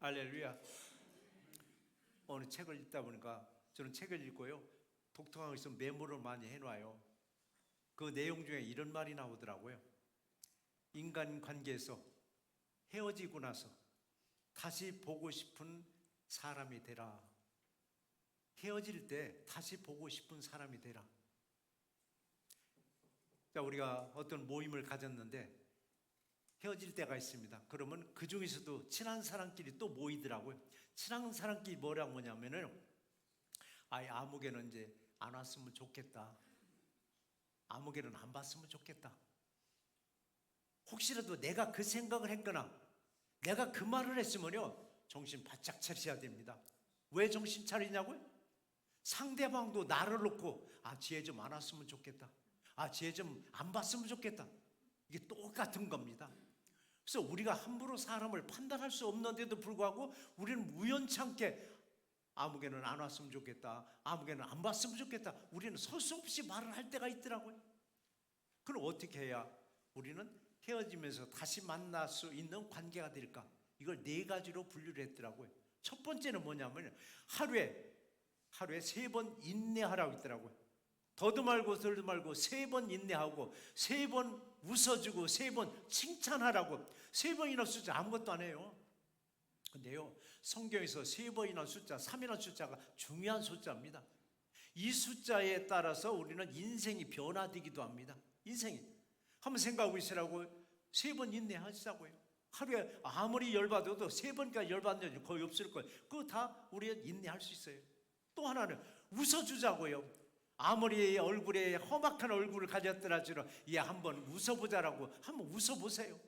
할렐루야. 어느 책을 읽다 보니까 저는 책을 읽고요, 독특한 거 있으면 메모를 많이 해놔요. 그 내용 중에 이런 말이 나오더라고요. 인간 관계에서 헤어지고 나서 다시 보고 싶은 사람이 되라. 헤어질 때 다시 보고 싶은 사람이 되라. 자, 우리가 어떤 모임을 가졌는데 헤어질 때가 있습니다. 그러면 그 중에서도 친한 사람끼리 또 모이더라고요. 친한 사람끼리 뭐냐면은 아무개는 이제 안 왔으면 좋겠다. 아무개는 안 봤으면 좋겠다. 혹시라도 내가 그 생각을 했거나 내가 그 말을 했으면요, 정신 바짝 차리셔야 됩니다. 왜 정신 차리냐고요? 상대방도 나를 놓고 지혜 좀 안 왔으면 좋겠다. 지혜 좀 안 봤으면 좋겠다. 이게 똑같은 겁니다. 그래서 우리가 함부로 사람을 판단할 수 없는데도 불구하고 우리는 우연찮게 아무개는 안 왔으면 좋겠다, 아무개는 안 봤으면 좋겠다, 우리는 서슴 없이 말을 할 때가 있더라고요. 그럼 어떻게 해야 우리는 헤어지면서 다시 만날 수 있는 관계가 될까? 이걸 4가지로 분류를 했더라고요. 첫 번째는 뭐냐면 하루에 3번 인내하라고 있더라고요. 더도 말고 덜도 말고 3번 인내하고 3번 웃어주고 3번 칭찬하라고. 3번이나 숫자 아무것도 안 해요. 근데요, 성경에서 3번이나 숫자, 3이나 숫자가 중요한 숫자입니다. 이 숫자에 따라서 우리는 인생이 변화되기도 합니다. 인생이 한번 생각하고 있으라고 3번 인내하시자고요. 하루에 아무리 열받아도 3번까지 열받는 일 거의 없을 거예요. 그거 다 우리는 인내할 수 있어요. 또 하나는 웃어주자고요. 아무리 얼굴에 험악한 얼굴을 가졌더라도 한번 웃어보자라고. 한번 웃어보세요.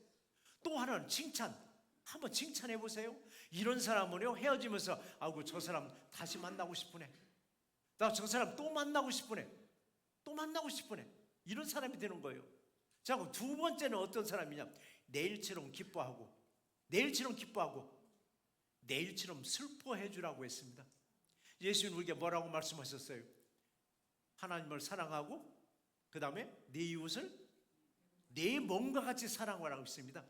또 하나는 칭찬. 한번 칭찬해 보세요. 이런 사람은요, 헤어지면서 저 사람 다시 만나고 싶으네, 나 저 사람 또 만나고 싶으네, 또 만나고 싶으네, 이런 사람이 되는 거예요. 자, 그럼 두 번째는 어떤 사람이냐? 내일처럼 기뻐하고 내일처럼 슬퍼해 주라고 했습니다. 예수님 우리에게 뭐라고 말씀하셨어요? 하나님을 사랑하고 그 다음에 내 이웃을 내 몸과 같이 사랑하라고 했습니다.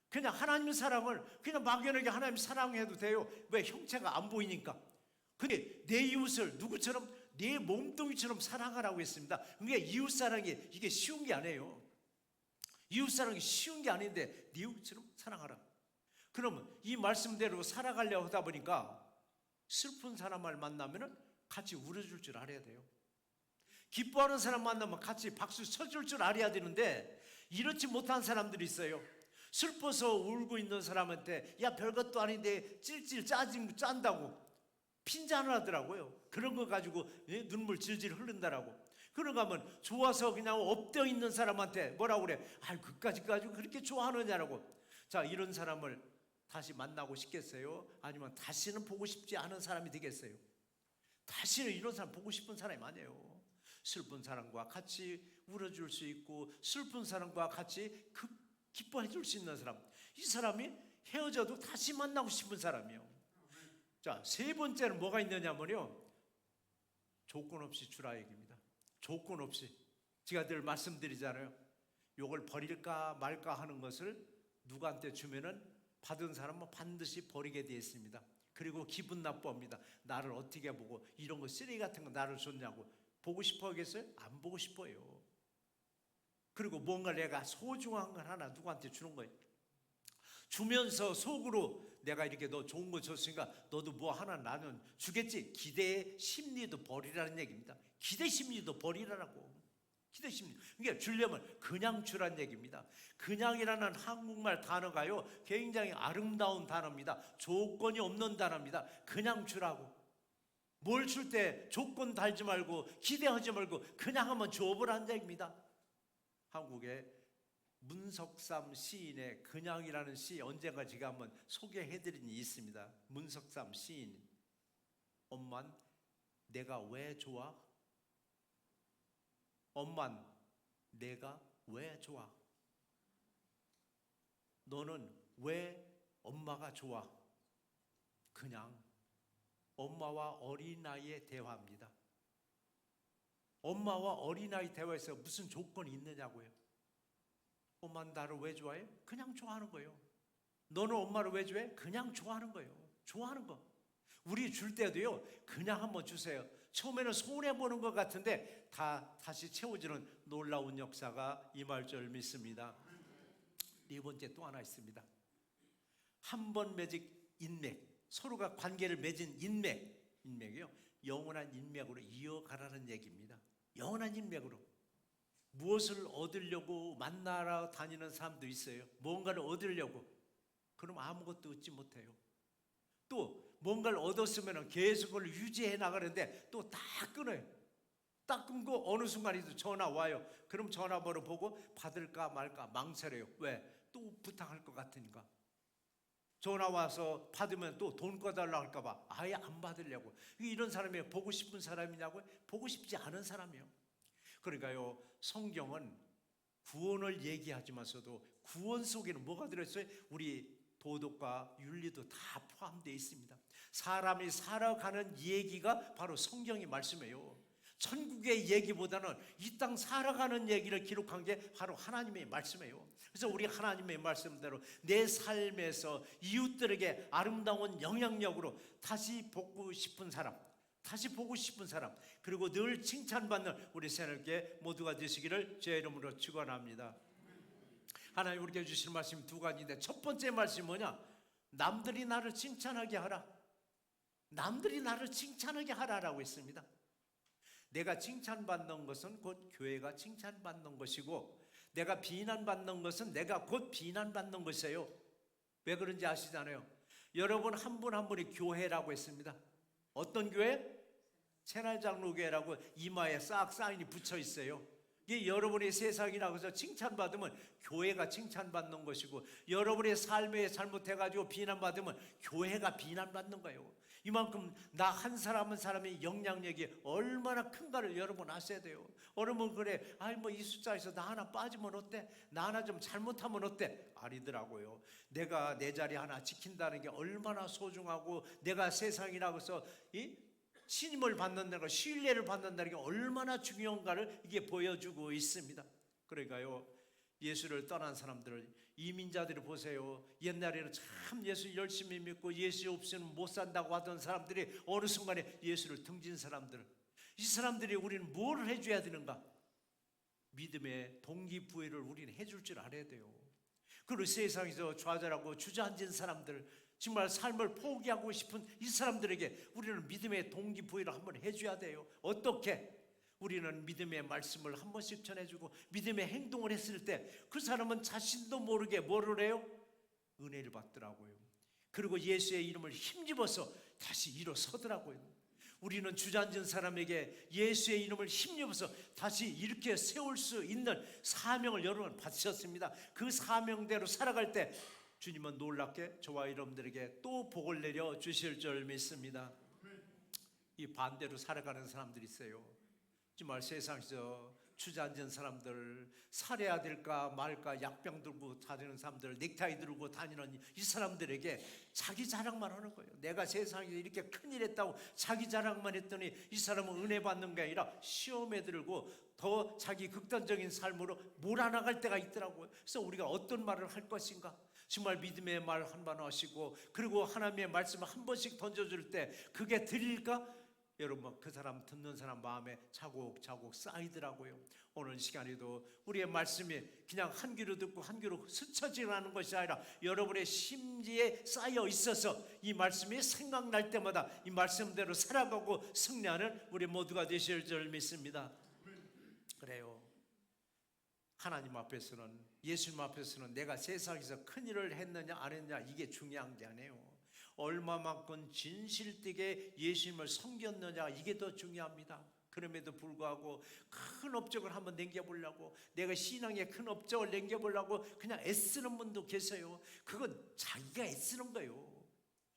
그냥 하나님 사랑을 그냥 막연하게 하나님 사랑해도 돼요. 왜? 형체가 안 보이니까. 근데 내 이웃을 누구처럼? 내 몸뚱이처럼 사랑하라고 했습니다. 그러니까 이웃사랑이 이게 쉬운 게 아니에요. 이웃사랑이 쉬운 게 아닌데 내 이웃처럼 사랑하라. 그러면 이 말씀대로 살아가려고 하다 보니까 슬픈 사람을 만나면 같이 울어줄 줄 알아야 돼요. 기뻐하는 사람 만나면 같이 박수 쳐줄 줄 알아야 되는데 이렇지 못한 사람들이 있어요. 슬퍼서 울고 있는 사람한테 별것도 아닌데 찔찔 짠다고 핀잔을 하더라고요. 그런 거 가지고 눈물 질질 흐른다라고. 그런가 하면 좋아서 그냥 엎드려 있는 사람한테 뭐라고 그래? 그까지 가지고 그렇게 좋아하느냐라고. 자, 이런 사람을 다시 만나고 싶겠어요? 아니면 다시는 보고 싶지 않은 사람이 되겠어요? 다시는 이런 사람 보고 싶은 사람이 아니에요. 슬픈 사람과 같이 울어줄 수 있고 슬픈 사람과 같이 기뻐해 줄 수 있는 사람, 이 사람이 헤어져도 다시 만나고 싶은 사람이에요. 자, 3번째는 뭐가 있느냐면요, 조건 없이 주라 얘기입니다. 조건 없이. 제가 늘 말씀드리잖아요. 요걸 버릴까 말까 하는 것을 누구한테 주면은 받은 사람은 반드시 버리게 되어 있습니다. 그리고 기분 나빠합니다. 나를 어떻게 보고 이런 거 쓰레기 같은 거 나를 줬냐고. 보고 싶어 하겠어요? 안 보고 싶어요. 그리고 뭔가 내가 소중한 걸 하나 누구한테 주는 거예요. 주면서 속으로 내가 이렇게 너 좋은 거 줬으니까 너도 뭐 하나 나는 주겠지. 기대 심리도 버리라는 얘기입니다. 기대 심리도 버리라고. 기대 심리. 그러니까 주려면 그냥 주라는 얘기입니다. 그냥이라는 한국말 단어가요, 굉장히 아름다운 단어입니다. 조건이 없는 단어입니다. 그냥 주라고. 뭘 줄 때 조건 달지 말고 기대하지 말고 그냥 한번 줘보라는 얘기입니다. 한국의 문석삼 시인의 그냥이라는 시, 언젠가 제가 한번 소개해드린 일이 있습니다. 문석삼 시인. 엄만 내가 왜 좋아? 엄만 내가 왜 좋아? 너는 왜 엄마가 좋아? 그냥. 엄마와 어린아이의 대화입니다. 엄마와 어린아이 대화에서 무슨 조건이 있느냐고요. 엄마는 나를 왜 좋아해? 그냥 좋아하는 거예요. 너는 엄마를 왜 좋아해? 그냥 좋아하는 거예요. 좋아하는 거. 우리 줄 때도요, 그냥 한번 주세요. 처음에는 손해보는 것 같은데 다시 채워주는 놀라운 역사가 임할 줄 믿습니다. 네 번째 또 하나 있습니다. 한 번 맺은 인맥, 서로가 관계를 맺은 인맥이요, 영원한 인맥으로 이어가라는 얘기입니다. 영원한 인맥으로. 무엇을 얻으려고 만나러 다니는 사람도 있어요. 뭔가를 얻으려고. 그럼 아무것도 얻지 못해요. 또 뭔가를 얻었으면 계속 그걸 유지해 나가는데 또 다 끊어요. 딱 끊고 어느 순간에도 전화 와요. 그럼 전화번호 보고 받을까 말까 망설여요. 왜? 또 부탁할 것 같으니까. 전화 와서 받으면 또 돈 꺼달라고 할까 봐 아예 안 받으려고. 이런 사람이 보고 싶은 사람이냐고요? 보고 싶지 않은 사람이에요. 그러니까요, 성경은 구원을 얘기하지만서도 구원 속에는 뭐가 들어있어요? 우리 도덕과 윤리도 다 포함되어 있습니다. 사람이 살아가는 얘기가 바로 성경의 말씀이에요. 천국의 얘기보다는 이 땅 살아가는 얘기를 기록한 게 바로 하나님의 말씀이에요. 그래서 우리 하나님의 말씀대로 내 삶에서 이웃들에게 아름다운 영향력으로 다시 보고 싶은 사람, 그리고 늘 칭찬받는 우리 새롭게 모두가 되시기를 제 이름으로 축원합니다. 하나님 우리에게 주신 말씀이 두 가지인데, 첫 번째 말씀이 뭐냐? 남들이 나를 칭찬하게 하라. 남들이 나를 칭찬하게 하라라고 했습니다. 내가 칭찬받는 것은 곧 교회가 칭찬받는 것이고, 내가 비난받는 것은 내가 곧 비난받는 것이에요. 왜 그런지 아시잖아요. 여러분 한 분 한 분이 교회라고 했습니다. 어떤 교회? 새날장로교회라고 이마에 싹 사인이 붙여 있어요. 이게 여러분의 세상이라고 해서 칭찬받으면 교회가 칭찬받는 것이고, 여러분의 삶에 잘못해가지고 비난받으면 교회가 비난받는 거예요. 이만큼 나 한 사람 한 사람의 영향력이 얼마나 큰가를 여러분 아셔야 돼요. 여러분 그래, 뭐 이 숫자에서 나 하나 빠지면 어때? 나 하나 좀 잘못하면 어때? 아니더라고요. 내가 내 자리 하나 지킨다는 게 얼마나 소중하고, 내가 세상이라고 해서 신임을 받는다는 거, 신뢰를 받는다는 게 얼마나 중요한가를 이게 보여주고 있습니다. 그러니까요, 예수를 떠난 사람들을, 이민자들을 보세요. 옛날에는 참 예수 열심히 믿고 예수 없이는 못 산다고 하던 사람들이 어느 순간에 예수를 등진 사람들, 이 사람들이 우리는 뭘 해줘야 되는가? 믿음의 동기부여를 우리는 해줄 줄 알아야 돼요. 그리고 세상에서 좌절하고 주저앉은 사람들, 정말 삶을 포기하고 싶은 이 사람들에게 우리는 믿음의 동기부여를 한번 해줘야 돼요. 어떻게? 우리는 믿음의 말씀을 한 번씩 전해주고 믿음의 행동을 했을 때 그 사람은 자신도 모르게 뭐를 해요? 은혜를 받더라고요. 그리고 예수의 이름을 힘입어서 다시 일어서더라고요. 우리는 주저앉은 사람에게 예수의 이름을 힘입어서 다시 이렇게 세울 수 있는 사명을 여러분 받으셨습니다. 그 사명대로 살아갈 때 주님은 놀랍게 저와 여러분들에게 또 복을 내려 주실 줄 믿습니다. 이 반대로 살아가는 사람들이 있어요. 정말 세상에서 주저앉은 사람들, 살해야 될까 말까 약병 들고 다니는 사람들, 넥타이 들고 다니는 이 사람들에게 자기 자랑만 하는 거예요. 내가 세상에서 이렇게 큰일 했다고 자기 자랑만 했더니 이 사람은 은혜 받는 게 아니라 시험에 들고 더 자기 극단적인 삶으로 몰아나갈 때가 있더라고요. 그래서 우리가 어떤 말을 할 것인가? 정말 믿음의 말 한 번 하시고, 그리고 하나님의 말씀을 한 번씩 던져줄 때 그게 들릴까? 여러분, 그 사람 듣는 사람 마음에 차곡차곡 쌓이더라고요. 오늘 시간에도 우리의 말씀이 그냥 한 귀로 듣고 한 귀로 스쳐 지나가는 것이 아니라 여러분의 심지에 쌓여 있어서 이 말씀이 생각날 때마다 이 말씀대로 살아가고 승리하는 우리 모두가 되실 줄 믿습니다. 그래요. 하나님 앞에서는, 예수님 앞에서는 내가 세상에서 큰일을 했느냐 안 했느냐 이게 중요한 게 아니에요. 얼마만큼 진실되게 예수님을 섬겼느냐 이게 더 중요합니다. 그럼에도 불구하고 큰 업적을 한번 남겨보려고, 내가 신앙에 큰 업적을 남겨보려고 그냥 애쓰는 분도 계세요. 그건 자기가 애쓰는 거예요.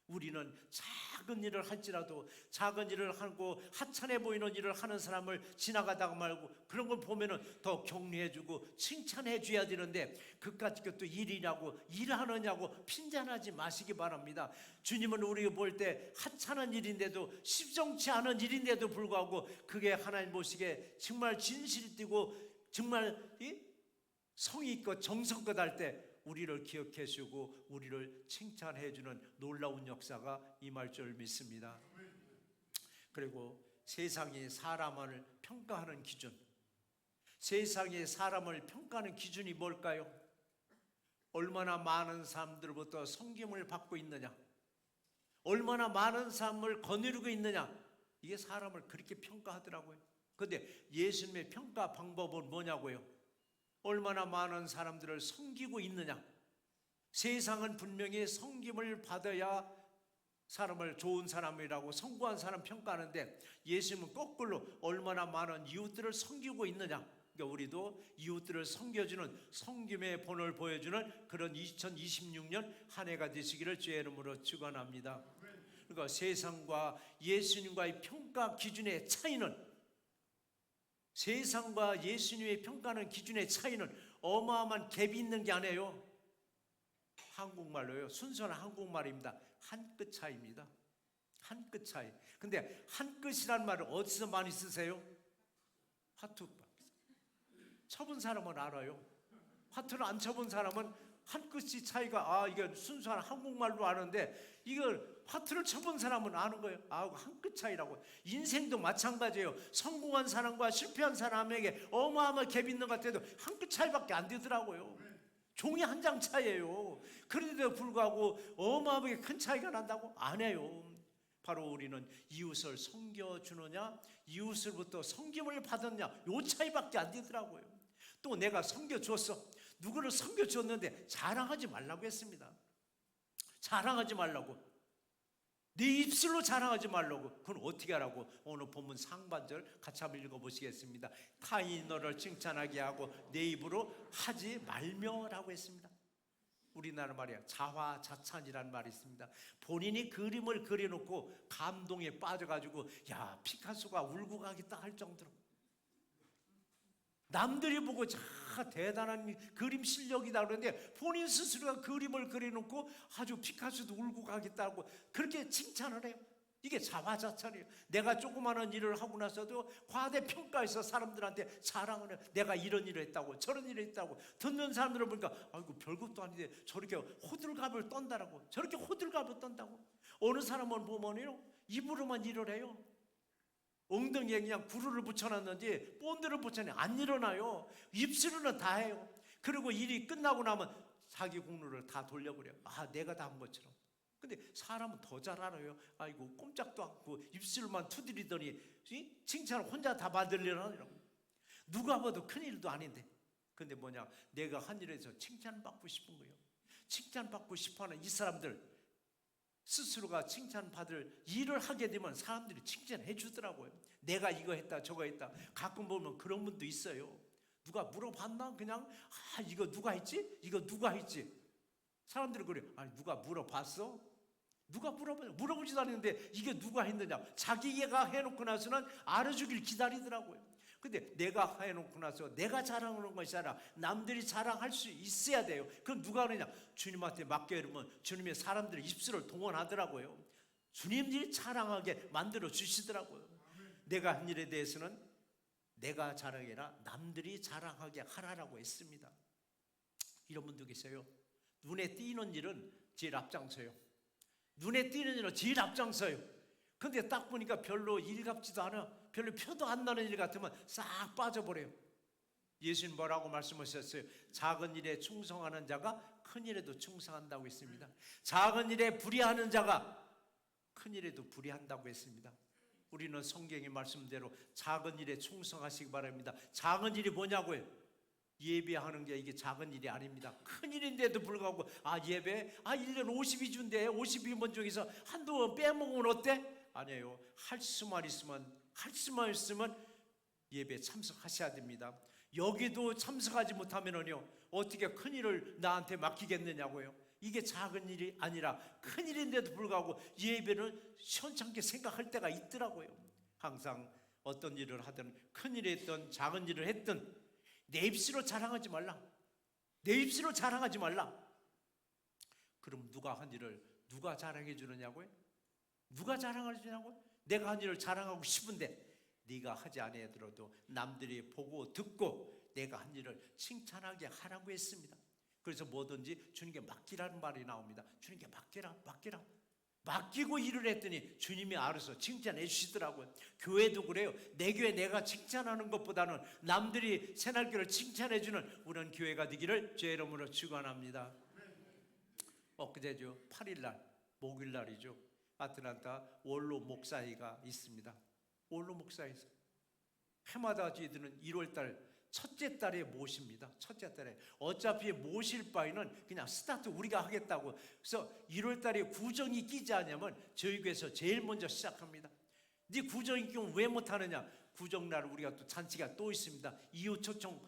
우리는 작은 일을 할지라도 작은 일을 하고 하찮아 보이는 일을 하는 사람을 지나가다가 말고 그런 걸 보면은 더 격려해주고 칭찬해줘야 되는데, 그까짓 것도 일이냐고 일하느냐고 핀잔하지 마시기 바랍니다. 주님은 우리가 볼 때 하찮은 일인데도, 십정치 않은 일인데도 불구하고 그게 하나님 보시기에 정말 진실되고 정말 성의 있고 정성껏 할 때 우리를 기억해 주고 우리를 칭찬해 주는 놀라운 역사가 임할 줄 믿습니다. 그리고 세상이 사람을 평가하는 기준, 세상이 사람을 평가하는 기준이 뭘까요? 얼마나 많은 사람들로부터 섬김을 받고 있느냐, 얼마나 많은 사람을 거느리고 있느냐, 이게 사람을 그렇게 평가하더라고요. 그런데 예수님의 평가 방법은 뭐냐고요? 얼마나 많은 사람들을 섬기고 있느냐. 세상은 분명히 섬김을 받아야 사람을 좋은 사람이라고 성공한 사람 평가하는데, 예수님은 거꾸로 얼마나 많은 이웃들을 섬기고 있느냐. 그러니까 우리도 이웃들을 섬겨주는 섬김의 본을 보여주는 그런 2026년 한 해가 되시기를 주의 이름으로 축원합니다. 그러니까 세상과 예수님과의 평가 기준의 차이는, 세상과 예수님의 평가하는 기준의 차이는 어마어마한 갭이 있는 게 아니에요. 한국말로요, 순수한 한국말입니다. 한 끗 차이입니다. 한 끗 차이. 근데 한 끗이란 말을 어디서 많이 쓰세요? 화투 쳐본 사람은 알아요. 화투를 안 쳐본 사람은 한 끗이 차이가, 이게 순수한 한국말로 아는데, 이걸 화투를 쳐본 사람은 아는 거예요. 한 끗 차이라고. 인생도 마찬가지예요. 성공한 사람과 실패한 사람에게 어마어마한 갭이 있는 것 같아도 한 끗 차이밖에 안 되더라고요. 종이 한 장 차이예요. 그런데도 불구하고 어마어마하게 큰 차이가 난다고? 안 해요. 바로 우리는 이웃을 섬겨주느냐, 이웃으로부터 섬김을 받았냐, 요 차이밖에 안 되더라고요. 또 내가 섬겨줬어. 누구를 섬겨줬는데 자랑하지 말라고 했습니다. 자랑하지 말라고. 네 입술로 자랑하지 말라고. 그건 어떻게 하라고? 오늘 본문 상반절 같이 한번 읽어보시겠습니다. 타인이 너를 칭찬하게 하고 내 입으로 하지 말며라고 했습니다. 우리나라 말이야, 자화자찬이라는 말이 있습니다. 본인이 그림을 그려놓고 감동에 빠져가지고 야, 피카소가 울고 가겠다 할 정도로, 남들이 보고 대단한 그림 실력이다 그러는데 본인 스스로가 그림을 그려놓고 아주 피카소도 울고 가겠다고 그렇게 칭찬을 해요. 이게 자화자찬이에요. 내가 조그마한 일을 하고 나서도 과대평가해서 사람들한테 자랑을 해요. 내가 이런 일을 했다고, 저런 일을 했다고. 듣는 사람들을 보니까 아이고 별것도 아닌데 저렇게 호들갑을 떤다라고, 저렇게 호들갑을 떤다고. 어느 사람은 보면요, 입으로만 일을 해요. 엉덩이에 그냥 구르를 붙여놨는지 본드를 붙여놨는지 안 일어나요. 입술로는 다 해요. 그리고 일이 끝나고 나면 자기 공로를 다 돌려버려요. 내가 다 한 것처럼. 근데 사람은 더 잘 알아요. 아이고 꼼짝도 않고 입술만 투드리더니 칭찬을 혼자 다 받으려고. 누가 봐도 큰일도 아닌데. 근데 뭐냐, 내가 한 일에서 칭찬받고 싶은 거예요. 칭찬받고 싶어하는 이 사람들, 스스로가 칭찬받을 일을 하게 되면 사람들이 칭찬해 주더라고요. 내가 이거 했다 저거 했다. 가끔 보면 그런 분도 있어요. 누가 물어봤나? 그냥 이거 누가 했지? 이거 누가 했지? 사람들이 그래. 누가 물어봤어? 누가 물어보지도 않는데 이게 누가 했느냐? 자기가 해놓고 나서는 알아주길 기다리더라고요. 근데 내가 해놓고 나서 내가 자랑하는 것이 아니라 남들이 자랑할 수 있어야 돼요. 그럼 누가 하느냐? 주님한테 맡겨 이러면 주님의 사람들의 입술을 동원하더라고요. 주님들이 자랑하게 만들어 주시더라고요. 내가 한 일에 대해서는 내가 자랑해라, 남들이 자랑하게 하라라고 했습니다. 이런 분도 계세요. 눈에 띄는 일은 제일 앞장서요. 눈에 띄는 일은 제일 앞장서요. 근데 딱 보니까 별로 일 같지도 않아, 별로 표도 안 나는 일 같으면 싹 빠져버려요. 예수님 뭐라고 말씀하셨어요? 작은 일에 충성하는 자가 큰 일에도 충성한다고 했습니다. 작은 일에 불의하는 자가 큰 일에도 불의한다고 했습니다. 우리는 성경의 말씀대로 작은 일에 충성하시기 바랍니다. 작은 일이 뭐냐고요? 예배하는 게 이게 작은 일이 아닙니다. 큰 일인데도 불구하고 예배 1년 52주인데 52번 중에서 한두 번 빼먹으면 어때? 아니에요. 할 수만 있으면 예배에 참석하셔야 됩니다. 여기도 참석하지 못하면요, 어떻게 큰 일을 나한테 맡기겠느냐고요. 이게 작은 일이 아니라 큰 일인데도 불구하고 예배를 시원찮게 생각할 때가 있더라고요. 항상 어떤 일을 하든 큰 일을 했든 작은 일을 했든 내 입술로 자랑하지 말라. 내 입술로 자랑하지 말라. 그럼 누가 한 일을 누가 자랑해 주느냐고요? 누가 자랑해 주냐고요? 내가 한 일을 자랑하고 싶은데 네가 하지 않아들어도 남들이 보고 듣고 내가 한 일을 칭찬하게 하라고 했습니다. 그래서 뭐든지 주님께 맡기라는 말이 나옵니다. 주님께 맡기라, 맡기라. 맡기고 일을 했더니 주님이 알아서 칭찬해 주시더라고요. 교회도 그래요. 내 교회 내가 칭찬하는 것보다는 남들이 새날교를 칭찬해 주는 우리는 교회가 되기를 주의 이름으로 축원합니다. 엊그제죠. 8일날 목요일날이죠. 아틀란타 원로 목사회가 있습니다. 원로 목사회에서 해마다 저희들은 1월달 첫째 달에 모십니다. 첫째 달에 어차피 모실 바에는 그냥 스타트 우리가 하겠다고. 그래서 1월 달에 구정이 끼지 않으면 저희 교회에서 제일 먼저 시작합니다. 네 구정이 끼면 왜 못하느냐? 구정날 우리가 또 잔치가 또 있습니다. 이웃 초청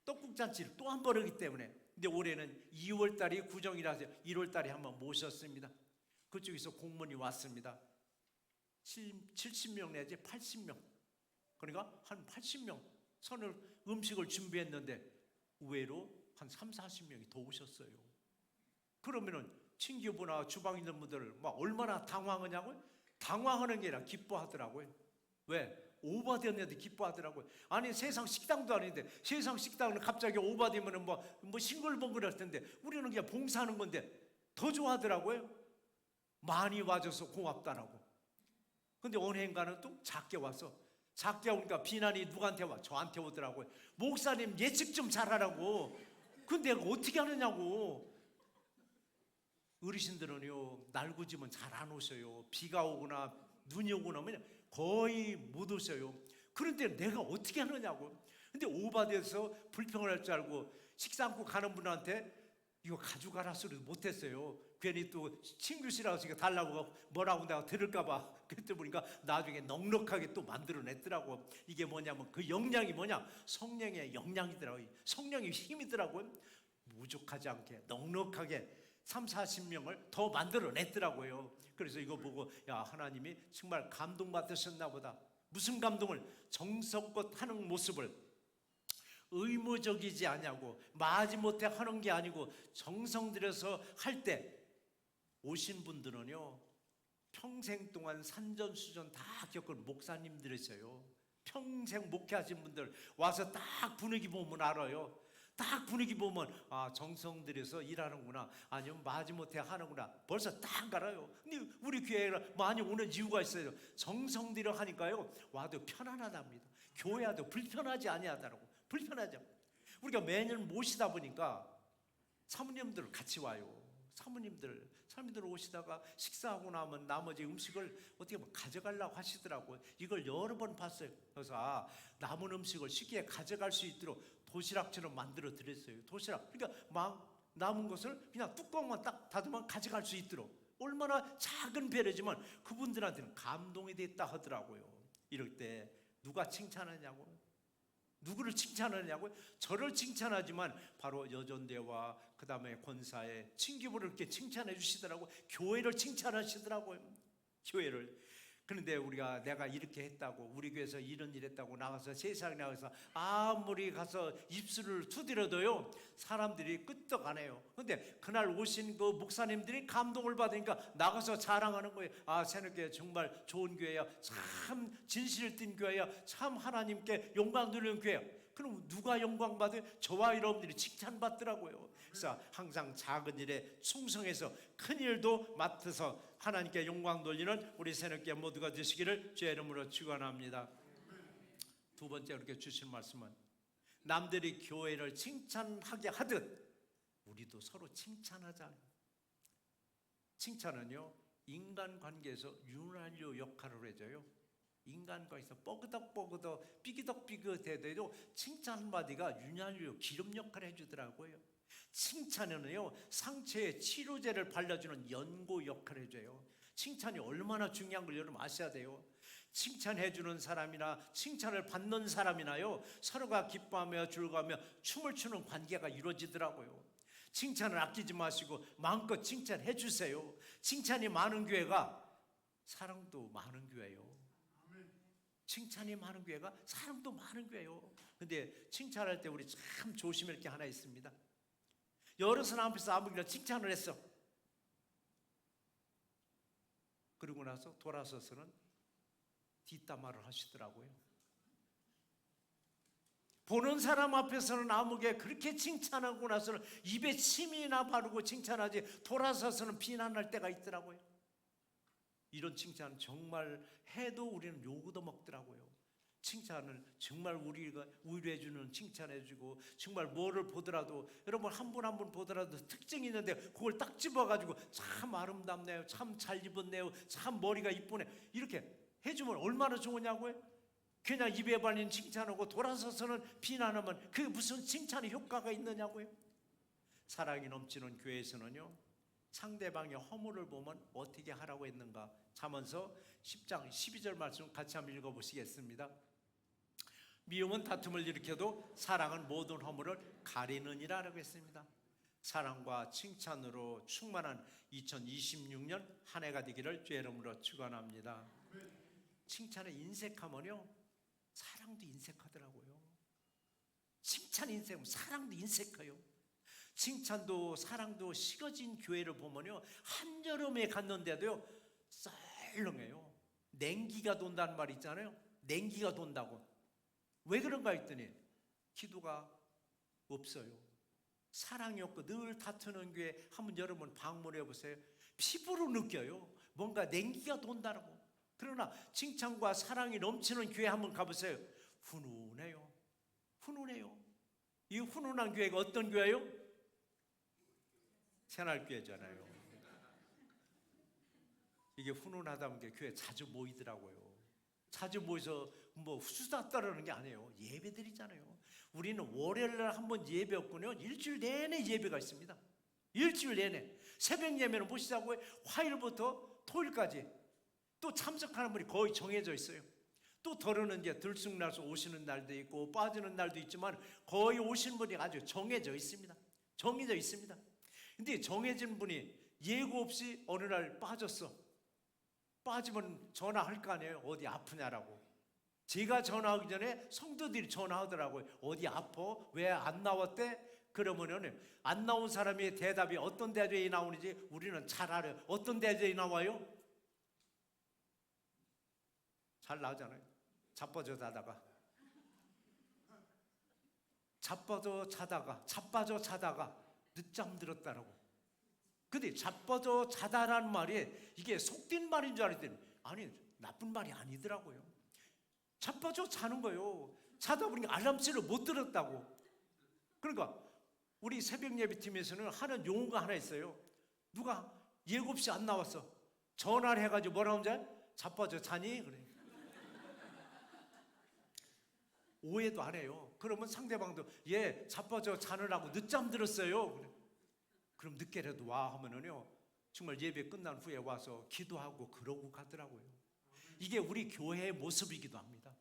떡국 잔치를 또 한 번 하기 때문에. 근데 올해는 2월 달이 구정이라서 1월 달에 한번 모셨습니다. 그쪽에서 공무원이 왔습니다. 70명 내지 80명. 그러니까 한 80명 선을 음식을 준비했는데 의외로 한 3, 40명이 더 오셨어요. 그러면은 친구분이나 주방에 있는 분들 막 얼마나 당황하냐고요? 당황하는 게 아니라 기뻐하더라고요. 왜? 오버되었는데 기뻐하더라고요. 아니 세상 식당도 아닌데 세상 식당은 갑자기 오버되면 뭐 싱글벙글할 텐데 우리는 그냥 봉사하는 건데 더 좋아하더라고요. 많이 와줘서 고맙다라고. 근데 어느 해인가는 또 작게 와서 작게 오니까 비난이 누구한테 와? 저한테 오더라고요. 목사님 예측 좀 잘하라고. 근데 내가 어떻게 하느냐고. 어르신들은요 날구지면 잘 안 오셔요. 비가 오거나 눈이 오거나 하면 거의 못 오셔요. 그런데 내가 어떻게 하느냐고. 근데 오바돼서 불평을 할 줄 알고 식사하고 가는 분한테 이거 가져가라 소리도 못했어요. 괜히 또 친구시라고 해서 달라고 뭐라고 내가 들을까봐. 그때 보니까 나중에 넉넉하게 또 만들어냈더라고. 이게 뭐냐면 그 영양이 뭐냐? 성령의 영양이더라고요. 성령의 힘이더라고요. 부족하지 않게 넉넉하게 3, 40명을 더 만들어냈더라고요. 그래서 이거 보고 야 하나님이 정말 감동받으셨나 보다. 무슨 감동을? 정성껏 하는 모습을 의무적이지 않냐고 마지못해 하는 게 아니고 정성 들여서 할 때 오신 분들은요 평생 동안 산전수전 다 겪은 목사님들이세요. 평생 목회하신 분들 와서 딱 분위기 보면 알아요. 딱 분위기 보면 아 정성 들여서 일하는구나 아니면 마지못해 하는구나 벌써 딱 알아요. 근데 우리 교회에 많이 오는 이유가 있어요. 정성 들여 하니까요 와도 편안하답니다. 교회 와도 불편하지 아니하다라고. 불편하죠. 우리가 매년 모시다 보니까 사모님들 같이 와요. 사모님들 오시다가 식사하고 나면 나머지 음식을 어떻게 보면 가져가려고 하시더라고요. 이걸 여러 번 봤어요. 그래서 남은 음식을 쉽게 가져갈 수 있도록 도시락처럼 만들어 드렸어요. 도시락. 그러니까 막 남은 것을 그냥 뚜껑만 딱 닫으면 가져갈 수 있도록. 얼마나 작은 배려지만 그분들한테는 감동이 됐다 하더라고요. 이럴 때 누가 칭찬하냐고. 누구를 칭찬하냐고요? 저를 칭찬하지만 바로 여전대와 그 다음에 권사의 친구분을 이렇게 칭찬해 주시더라고요. 교회를 칭찬하시더라고요. 교회를. 그런데 우리가 내가 이렇게 했다고 우리 교회에서 이런 일 했다고 나가서 세상에 나가서 아무리 가서 입술을 두드려도요 사람들이 끄떡 안 해요. 그런데 그날 오신 그 목사님들이 감동을 받으니까 나가서 자랑하는 거예요. 아 새누리교회 정말 좋은 교회야. 참 진실 띈 교회야. 참 하나님께 영광 돌리는 교회야. 그럼 누가 영광 받아요? 저와 여러분들이 칭찬받더라고요. 그래서 항상 작은 일에 충성해서 큰 일도 맡아서 하나님께 영광 돌리는 우리 새누리교회 모두가 되시기를 주의 이름으로 축원합니다. 두 번째 이렇게 주신 말씀은 남들이 교회를 칭찬하게 하듯 우리도 서로 칭찬하자. 칭찬은요 인간관계에서 윤활유 역할을 해줘요. 인간관계에서 뻐그덕뻐그덕 삐기덕삐기덕해도 칭찬 한마디가 윤활유 기름 역할을 해주더라고요. 칭찬은요 상처에 치료제를 발라주는 연고 역할을 해줘요. 칭찬이 얼마나 중요한 걸 여러분 아셔야 돼요. 칭찬해주는 사람이나 칭찬을 받는 사람이나요 서로가 기뻐하며 즐거워하며 춤을 추는 관계가 이루어지더라고요. 칭찬을 아끼지 마시고 마음껏 칭찬해 주세요. 칭찬이 많은 교회가 사랑도 많은 교회예요. 칭찬이 많은 교회가 사랑도 많은 교회예요. 근데 칭찬할 때 우리 참 조심할 게 하나 있습니다. 여러 사람 앞에서 아무리나 칭찬을 했어. 그러고 나서 돌아서서는 뒷담화를 하시더라고요. 보는 사람 앞에서는 아무개 그렇게 칭찬하고 나서는 입에 침이나 바르고 칭찬하지 돌아서서는 비난할 때가 있더라고요. 이런 칭찬 정말 해도 우리는 욕도 먹더라고요. 칭찬을 정말 우리가 위로해주는 칭찬해주고, 정말 뭐를 보더라도 여러분 한 분 한 분 보더라도 특징이 있는데 그걸 딱 집어가지고 참 아름답네요, 참 잘 입었네요, 참 머리가 이쁘네, 이렇게 해주면 얼마나 좋으냐고요. 그냥 입에 발린 칭찬하고 돌아서서는 비난하면 그게 무슨 칭찬의 효과가 있느냐고요. 사랑이 넘치는 교회에서는요, 상대방의 허물을 보면 어떻게 하라고 했는가. 잠언서 10장 12절 말씀 같이 한번 읽어보시겠습니다. 미움은 다툼을 일으켜도 사랑은 모든 허물을 가리느니라 라고 했습니다. 사랑과 칭찬으로 충만한 2026년 한 해가 되기를 주의 이름으로 축원합니다. 칭찬에 인색하면요, 사랑도 인색하더라고요. 칭찬 인색하면 사랑도 인색해요. 칭찬도 사랑도 식어진 교회를 보면요, 한여름에 갔는데도요 썰렁해요. 냉기가 돈다는 말 있잖아요. 냉기가 돈다고. 왜 그런가 했더니 기도가 없어요. 사랑이 없고 늘 다투는 교회 한번 여러분 방문해 보세요. 피부로 느껴요. 뭔가 냉기가 돈다라고. 그러나 칭찬과 사랑이 넘치는 교회 한번 가보세요. 훈훈해요. 훈훈해요. 이 훈훈한 교회가 어떤 교회예요? 새날교회잖아요. 이게 훈훈하다는 게 교회 자주 모이더라고요. 자주 모여서 뭐 수다 떨는 게 아니에요. 예배 드리잖아요. 우리는 월요일날 한번 예배 없군요. 일주일 내내 예배가 있습니다. 일주일 내내. 새벽 예배는 보시자고요. 화요일부터 토요일까지 또 참석하는 분이 거의 정해져 있어요. 또 더러는 이제 들쑥날쑥 오시는 날도 있고 빠지는 날도 있지만 거의 오신 분이 아주 정해져 있습니다. 정해져 있습니다. 근데 정해진 분이 예고 없이 어느 날 빠졌어. 빠지면 전화할 거 아니에요. 어디 아프냐라고. 제가 전화하기 전에 성도들이 전화하더라고요. 어디 아파? 왜 안 나왔대? 그러면은 안 나온 사람의 대답이 어떤 대답이 나오는지 우리는 잘 알아요. 어떤 대답이 나와요? 잘 나오잖아요. 자빠져 자다가 늦잠 들었다라고. 근데 자빠져 자다라는 말이 이게 속된 말인 줄 알았더니 아니, 나쁜 말이 아니더라고요. 자빠져 자는 거예요. 자다 보니까 알람소리를 못 들었다고. 그러니까 우리 새벽 예배팀에서는 하는 용어가 하나 있어요. 누가 예고 없이 안 나왔어. 전화를 해가지고 뭐라고 하는지 자빠져 자니? 그래. 오해도 안 해요. 그러면 상대방도 예, 자빠져 자느라고 늦잠 들었어요. 그래. 그럼 늦게라도 와 하면은요, 정말 예배 끝난 후에 와서 기도하고 그러고 가더라고요. 이게 우리 교회의 모습이기도 합니다.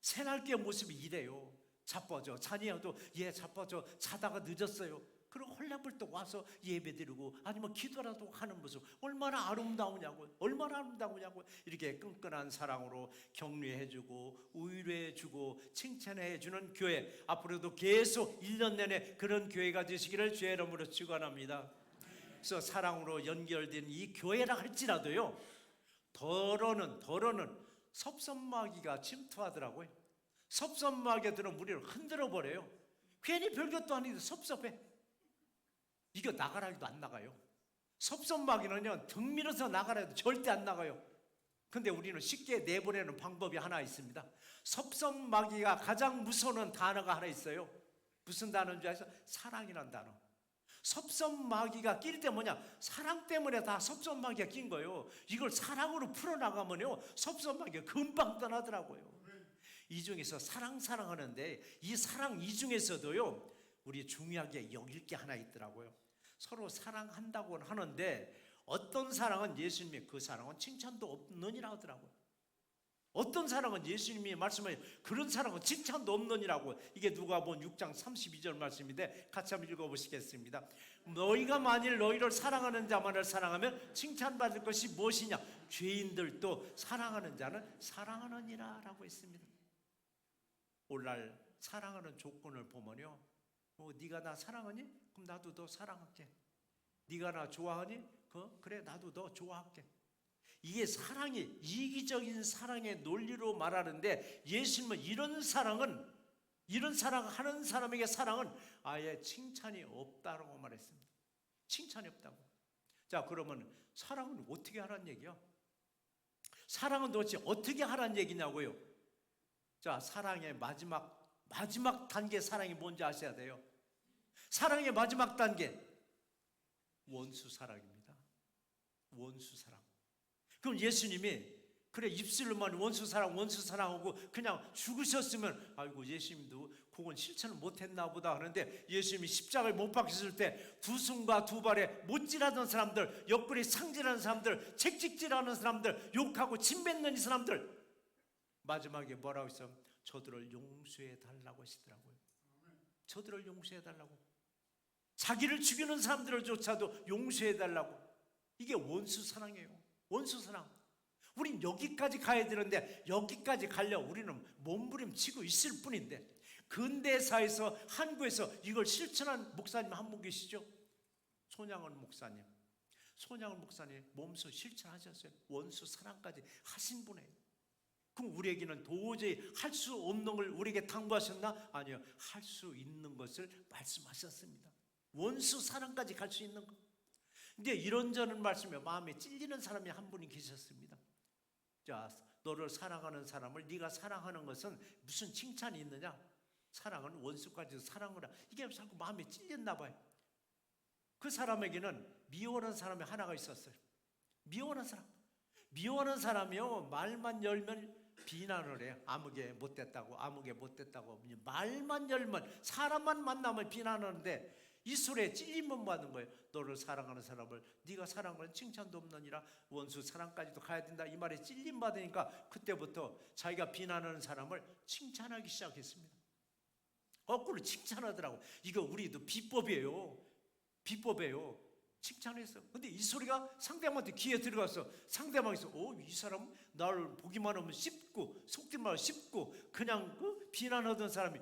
새날교회 모습이 이래요. 자빠져 자니야도 예, 자빠져 자다가 늦었어요. 그리고 헐레벌떡 와서 예배드리고 아니면 기도라도 하는 모습 얼마나 아름다우냐고요. 얼마나 아름다우냐고요. 이렇게 끈끈한 사랑으로 격려해주고 위로해주고 칭찬해주는 교회, 앞으로도 계속 1년 내내 그런 교회가 되시기를 주의 이름으로 축원합니다. 그래서 사랑으로 연결된 이 교회라 할지라도요, 덜어는 섭섭마귀가 침투하더라고요. 섭섭마귀들은 우리를 흔들어버려요. 괜히 별것도 아닌데 섭섭해. 이거 나가라 해도 안 나가요. 섭섭마귀는요, 등 밀어서 나가라 해도 절대 안 나가요. 근데 우리는 쉽게 내보내는 방법이 하나 있습니다. 섭섭마귀가 가장 무서운 단어가 하나 있어요. 무슨 단어인 줄 아세요? 사랑이라는 단어. 섭섭마귀가 낄 때 뭐냐? 사랑 때문에 다 섭섭마귀가 낀 거예요. 이걸 사랑으로 풀어나가면요, 섭섭마귀가 금방 떠나더라고요. 이 중에서 사랑하는데 이 사랑 이 중에서도요, 우리 중요하게 여길 게 하나 있더라고요. 서로 사랑한다고는 하는데 어떤 사랑은 예수님이 그 사랑은 칭찬도 없느니라 하더라고요. 어떤 사랑은 예수님이 말씀하신 그런 사랑은 칭찬도 없느니라고. 이게 누가복음 6장 32절 말씀인데 같이 한번 읽어보시겠습니다. 너희가 만일 너희를 사랑하는 자만을 사랑하면 칭찬받을 것이 무엇이냐? 죄인들도 사랑하는 자는 사랑하느니라 라고 했습니다. 오늘날 사랑하는 조건을 보면요, 네가 나 사랑하니? 그럼 나도 너 사랑할게. 네가 나 좋아하니? 그래, 나도 너 좋아할게. 이게 사랑이 이기적인 사랑의 논리로 말하는데 예수님은 이런 사랑은 이런 사랑하는 사람에게 사랑은 아예 칭찬이 없다고 말했습니다. 칭찬이 없다고. 자, 그러면 사랑은 어떻게 하라는 얘기야? 사랑은 도대체 어떻게 하라는 얘기냐고요? 자, 사랑의 마지막 단계 사랑이 뭔지 아셔야 돼요. 사랑의 마지막 단계, 원수 사랑입니다. 원수 사랑. 그럼 예수님이 그래 입술로만 원수 사랑하고 그냥 죽으셨으면 아이고 예수님도 그건 실천을 못했나 보다 하는데, 예수님이 십자가에 못 박혔을 때 두 손과 두 발에 못질하던 사람들, 옆구리 상질하는 사람들, 책찍질하는 사람들, 욕하고 침 뱉는 이 사람들, 마지막에 뭐라고 했어요? 저들을 용서해 달라고 하시더라고요. 저들을 용서해 달라고. 자기를 죽이는 사람들조차도 용서해 달라고. 이게 원수 사랑이에요. 원수 사랑. 우린 여기까지 가야 되는데 여기까지 가려고 우리는 몸부림치고 있을 뿐인데, 근대사에서 한국에서 이걸 실천한 목사님 한 분 계시죠? 손양원 목사님. 손양원 목사님 몸소 실천하셨어요. 원수 사랑까지 하신 분이에요. 그럼 우리에게는 도저히 할 수 없는 걸 우리에게 당부하셨나? 아니요, 할 수 있는 것을 말씀하셨습니다. 원수 사랑까지 갈 수 있는 것. 근데 이런저런 말씀에 마음에 찔리는 사람이 한 분이 계셨습니다. 자, 너를 사랑하는 사람을 네가 사랑하는 것은 무슨 칭찬이 있느냐? 사랑은 원수까지도 사랑을 하. 이게 자꾸 마음에 찔렸나 봐요. 그 사람에게는 미워하는 사람이 하나가 있었어요. 미워하는 사람이요, 말만 열면 비난을 해요. 아무개 못됐다고, 아무개 못됐다고. 말만 열면, 사람만 만나면 비난하는데 이 소리에 찔림만 받는 거예요. 너를 사랑하는 사람을 네가 사랑하는 칭찬도 없느니라 원수 사랑까지도 가야 된다. 이 말에 찔림 받으니까 그때부터 자기가 비난하는 사람을 칭찬하기 시작했습니다. 거꾸로 칭찬하더라고. 이거 우리도 비법이에요. 칭찬했어. 근데 이 소리가 상대방한테 귀에 들어가서 상대방이 이 사람 나를 보기만 하면 씹고, 속된 말로 씹고 그냥 비난하던 사람이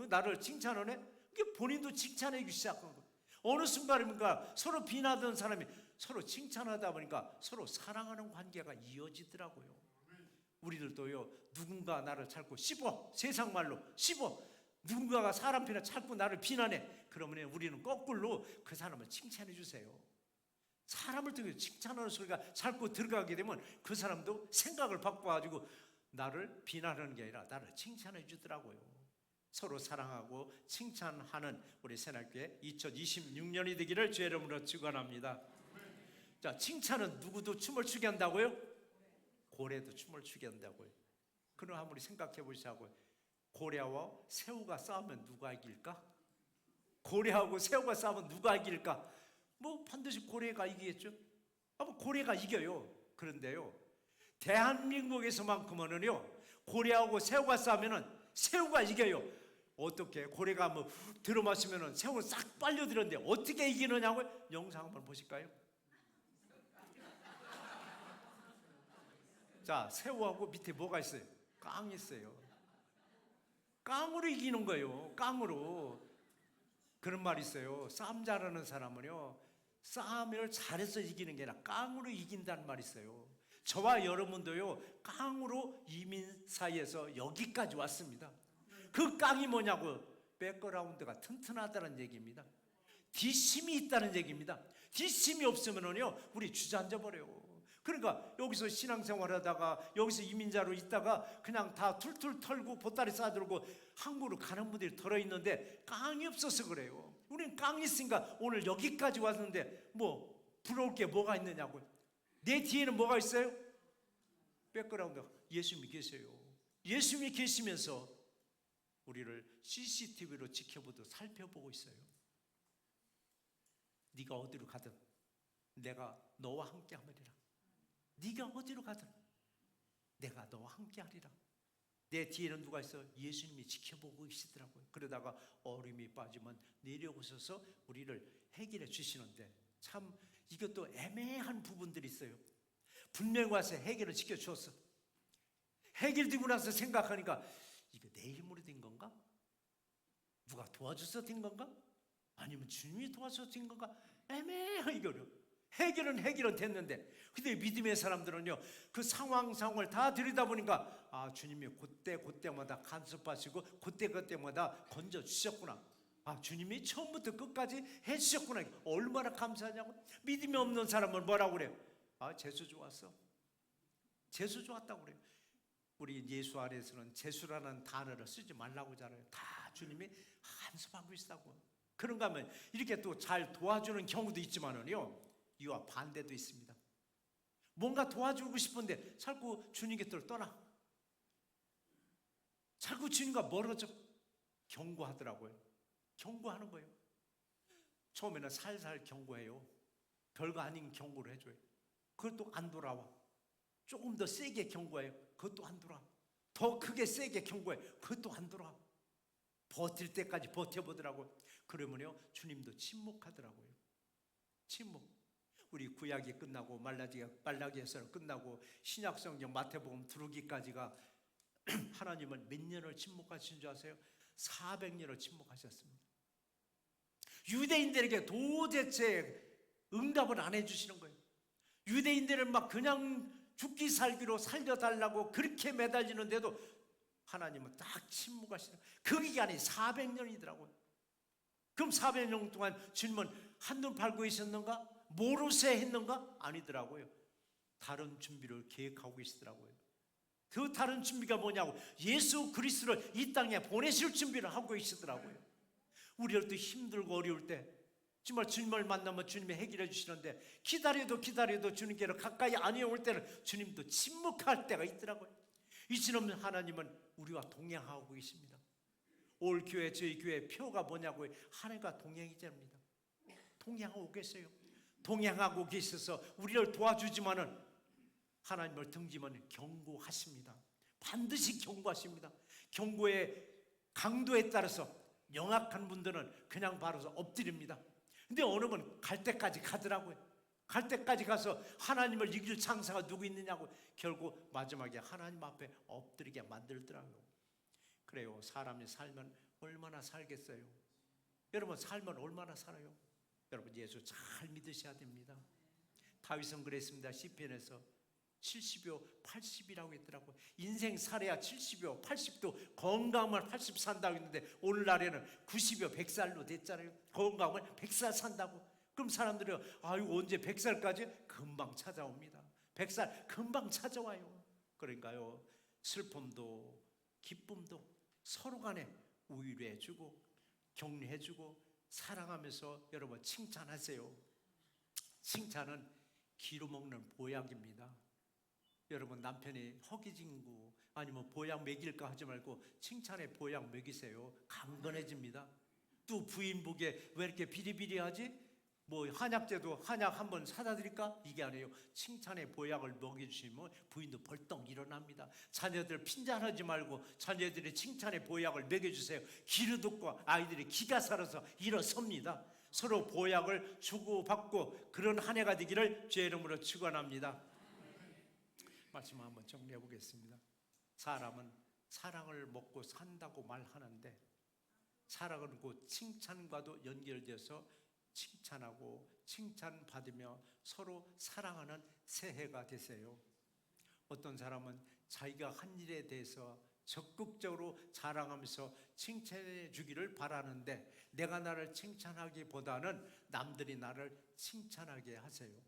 나를 칭찬하네? 이게 본인도 칭찬하기 시작한 거예요. 어느 순간입니까 서로 비난하던 사람이 서로 칭찬하다 보니까 서로 사랑하는 관계가 이어지더라고요. 우리들도요, 누군가 나를 자꾸 씹어, 세상 말로 씹어, 누군가가 사람 편에 자꾸 나를 비난해. 그러면 우리는 거꾸로 그 사람을 칭찬해 주세요. 사람을 통해 칭찬하는 소리가 자꾸 들어가게 되면 그 사람도 생각을 바꿔가지고 나를 비난하는 게 아니라 나를 칭찬해 주더라고요. 서로 사랑하고 칭찬하는 우리 새날교회 2026년이 되기를 주의 이름으로 축원합니다. 자, 칭찬은 누구도 춤을 추게 한다고요? 고래도 춤을 추게 한다고요. 그럼 한번 생각해 보시자고요. 고래와 새우가 싸우면 누가 이길까? 고래하고 새우가 싸우면 누가 이길까? 뭐 반드시 고래가 이기겠죠. 고래가 이겨요. 그런데요, 대한민국에서만큼은요, 고래하고 새우가 싸우면은 새우가 이겨요. 어떻게? 고래가 뭐 들어마시면은 새우는 싹 빨려들었는데 어떻게 이기느냐고? 영상 한번 보실까요? 자, 새우하고 밑에 뭐가 있어요? 깡이 있어요. 깡으로 이기는 거예요. 깡으로. 그런 말이 있어요. 싸움 잘하는 사람은요, 싸움을 잘해서 이기는 게 아니라 깡으로 이긴다는 말이 있어요. 저와 여러분도요, 깡으로 이민 사이에서 여기까지 왔습니다. 그 깡이 뭐냐고? 백그라운드가 튼튼하다는 얘기입니다. 뒷심이 있다는 얘기입니다. 뒷심이 없으면요, 우리 주저앉아 버려요. 그러니까 여기서 신앙생활 하다가 여기서 이민자로 있다가 그냥 다 툴툴 털고 보따리 싸들고 한국으로 가는 분들이 들어있는데 깡이 없어서 그래요. 우리는 깡이 있으니까 오늘 여기까지 왔는데 뭐 부러울 게 뭐가 있느냐고요. 내 뒤에는 뭐가 있어요? 백그라운드. 예수님이 계세요. 예수님이 계시면서 우리를 CCTV로 지켜보듯 살펴보고 있어요. 네가 어디로 가든 내가 너와 함께 하리라. 네가 어디로 가든 내가 너와 함께 하리라. 내 뒤에는 누가 있어? 예수님이 지켜보고 계시더라고요. 그러다가 얼음이 빠지면 내려오셔서 우리를 해결해 주시는데, 참 이것도 애매한 부분들이 있어요. 분명히 와서 해결을 시켜주었어. 해결되고 나서 생각하니까 이거 내 힘으로 된 건가? 누가 도와줘서 된 건가? 아니면 주님이 도와줘서 된 건가? 애매해. 이거를 해결은 됐는데, 근데 믿음의 사람들은요, 그 상황을 다 들여다보니까, 아, 주님이 그때마다 간섭하시고 그때마다 건져주셨구나. 아, 주님이 처음부터 끝까지 해주셨구나. 얼마나 감사하냐고. 믿음이 없는 사람은 뭐라고 그래요? 아, 재수 좋았어. 재수 좋았다고 그래요. 우리 예수 아래에서는 재수라는 단어를 쓰지 말라고 하잖아요. 다 주님이 간섭하고 있다고. 그런가 하면 이렇게 또 잘 도와주는 경우도 있지만은요, 이와 반대도 있습니다. 뭔가 도와주고 싶은데 자꾸 주님 곁을 떠나. 자꾸 주님과 멀어져. 경고하더라고요. 경고하는 거예요. 처음에는 살살 경고해요. 별거 아닌 경고를 해줘요. 그것도 안 돌아와. 조금 더 세게 경고해요. 그것도 안 돌아와. 더 크게 세게 경고해요. 그것도 안 돌아와. 버틸 때까지 버텨보더라고요. 그러면요, 주님도 침묵하더라고요. 침묵. 우리 구약이 끝나고 말라기에서 끝나고 신약성경 마태복음 두루기까지가 하나님은 몇 년을 침묵하신 줄 아세요? 400년을 침묵하셨습니다. 유대인들에게 도대체 응답을 안 해주시는 거예요. 유대인들을 막 그냥 죽기 살기로 살려달라고 그렇게 매달리는데도 하나님은 딱 침묵하시는 거예요. 그 기간이 400년이더라고요. 그럼 400년 동안 주님은 한눈 팔고 있었는가? 모르쇠 했는가? 아니더라고요. 다른 준비를 계획하고 계시더라고요. 그 다른 준비가 뭐냐고, 예수 그리스도를 이 땅에 보내실 준비를 하고 계시더라고요. 우리를 또 힘들고 어려울 때 정말 주님을 만나면 주님이 해결해 주시는데, 기다려도 주님께로 가까이 안 올 때는 주님도 침묵할 때가 있더라고요. 이처럼 하나님은 우리와 동행하고 계십니다. 올 교회, 저희 교회 표가 뭐냐고요? 하나님과 동행이자입니다. 동행하고 계세요. 동행하고 계셔서 우리를 도와주지만은 하나님을 등지면 경고하십니다. 반드시 경고하십니다. 경고의 강도에 따라서 영악한 분들은 그냥 바로 엎드립니다. 근데 어느 분 갈 때까지 가더라고요. 갈 때까지 가서 하나님을 이길 창사가 누구 있느냐고 결국 마지막에 하나님 앞에 엎드리게 만들더라고요. 그래요. 사람이 살면 얼마나 살겠어요? 여러분, 살면 얼마나 살아요? 여러분, 예수 잘 믿으셔야 됩니다. 다윗은 그랬습니다. 시편에서 70여 80이라고 했더라고요. 인생 살아야 70여 80도 건강을 80 산다고 했는데 오늘날에는 90여 100살로 됐잖아요. 건강을 100살 산다고. 그럼 사람들이 아유, 언제 100살까지? 금방 찾아옵니다. 100살 금방 찾아와요. 그러니까요, 슬픔도 기쁨도 서로 간에 위로해주고 격려해주고 사랑하면서 여러분 칭찬하세요. 칭찬은 기로 먹는 보약입니다. 여러분, 남편이 허기진구 아니면 보약 먹일까 하지 말고 칭찬에 보약 먹이세요. 강건해집니다. 또 부인 보기에 왜 이렇게 비리비리하지? 뭐 한약제도 한약 한번 사다 드릴까? 이게 아니에요. 칭찬의 보약을 먹여주시면 부인도 벌떡 일어납니다. 자녀들 핀잔하지 말고 자녀들이 칭찬의 보약을 먹여주세요. 귀를 듣고 아이들이 기가 살아서 일어섭니다. 서로 보약을 주고받고 그런 한 해가 되기를 주의 이름으로 축원합니다. 말씀 한번 정리해 보겠습니다. 사람은 사랑을 먹고 산다고 말하는데, 사랑은 곧 칭찬과도 연결돼서 칭찬하고 칭찬받으며 서로 사랑하는 새해가 되세요. 어떤 사람은 자기가 한 일에 대해서 적극적으로 자랑하면서 칭찬해 주기를 바라는데, 내가 나를 칭찬하기보다는 남들이 나를 칭찬하게 하세요.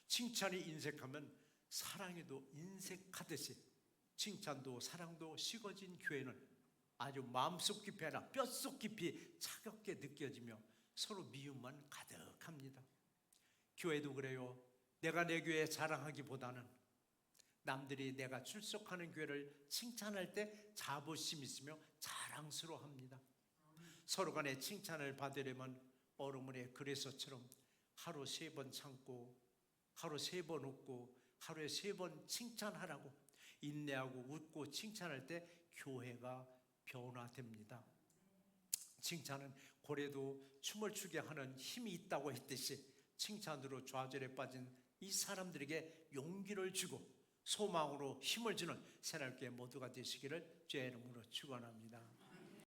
칭찬이 인색하면 사랑에도 인색하듯이 칭찬도 사랑도 식어진 교회는 아주 마음속 깊이 아니라 뼛속 깊이 차갑게 느껴지며 서로 미움만 가득합니다. 교회도 그래요. 내가 내 교회 자랑하기보다는 남들이 내가 출석하는 교회를 칭찬할 때 자부심 있으며 자랑스러워합니다. 서로 간에 칭찬을 받으려면 어르문의 그래서처럼 하루 3번 참고 하루 3번 웃고 하루에 3번 칭찬하라고, 인내하고 웃고 칭찬할 때 교회가 변화됩니다. 칭찬은 고래도 춤을 추게 하는 힘이 있다고 했듯이 칭찬으로 좌절에 빠진 이 사람들에게 용기를 주고 소망으로 힘을 주는 새날교회 모두가 되시기를 주의 이름으로 축원합니다.